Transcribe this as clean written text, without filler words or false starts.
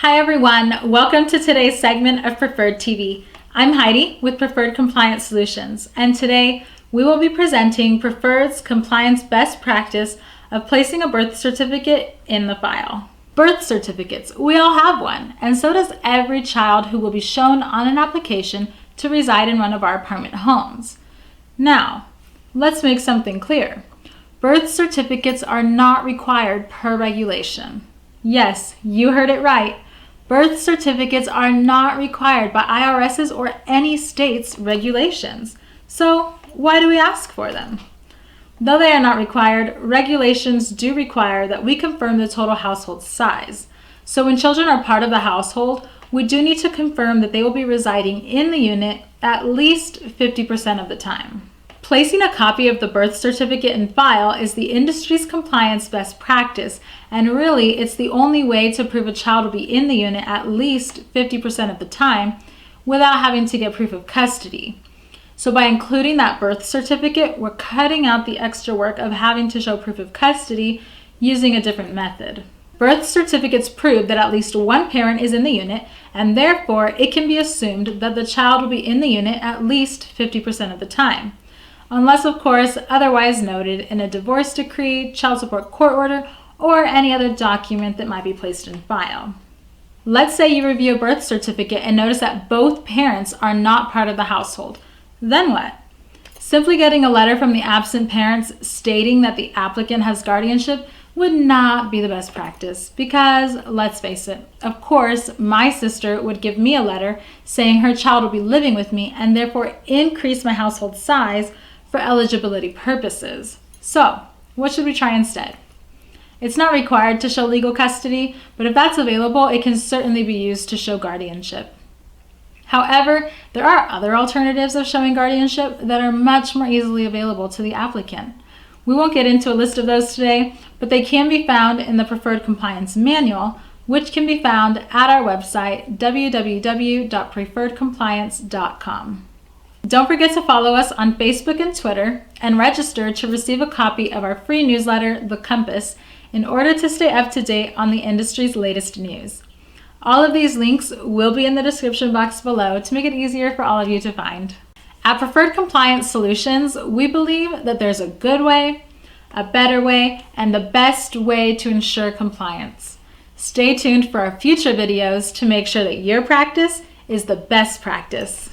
Hi everyone, welcome to today's segment of Preferred TV. I'm Heidi with Preferred Compliance Solutions, and today we will be presenting Preferred's compliance best practice of placing a birth certificate in the file. Birth certificates, we all have one, and so does every child who will be shown on an application to reside in one of our apartment homes. Now, let's make something clear. Birth certificates are not required per regulation. Yes, you heard it right. Birth certificates are not required by IRS's or any state's regulations. So why do we ask for them? Though they are not required, regulations do require that we confirm the total household size. So when children are part of the household, we do need to confirm that they will be residing in the unit at least 50% of the time. Placing a copy of the birth certificate in file is the industry's compliance best practice, and really it's the only way to prove a child will be in the unit at least 50% of the time without having to get proof of custody. So by including that birth certificate, we're cutting out the extra work of having to show proof of custody using a different method. Birth certificates prove that at least one parent is in the unit, and therefore it can be assumed that the child will be in the unit at least 50% of the time. Unless, of course, otherwise noted in a divorce decree, child support court order, or any other document that might be placed in file. Let's say you review a birth certificate and notice that both parents are not part of the household. Then what? Simply getting a letter from the absent parents stating that the applicant has guardianship would not be the best practice because, let's face it, of course, my sister would give me a letter saying her child will be living with me and therefore increase my household size for eligibility purposes. So, what should we try instead? It's not required to show legal custody, but if that's available, it can certainly be used to show guardianship. However, there are other alternatives of showing guardianship that are much more easily available to the applicant. We won't get into a list of those today, but they can be found in the Preferred Compliance Manual, which can be found at our website, www.preferredcompliance.com. Don't forget to follow us on Facebook and Twitter and register to receive a copy of our free newsletter, The Compass, in order to stay up to date on the industry's latest news. All of these links will be in the description box below to make it easier for all of you to find. At Preferred Compliance Solutions, we believe that there's a good way, a better way, and the best way to ensure compliance. Stay tuned for our future videos to make sure that your practice is the best practice.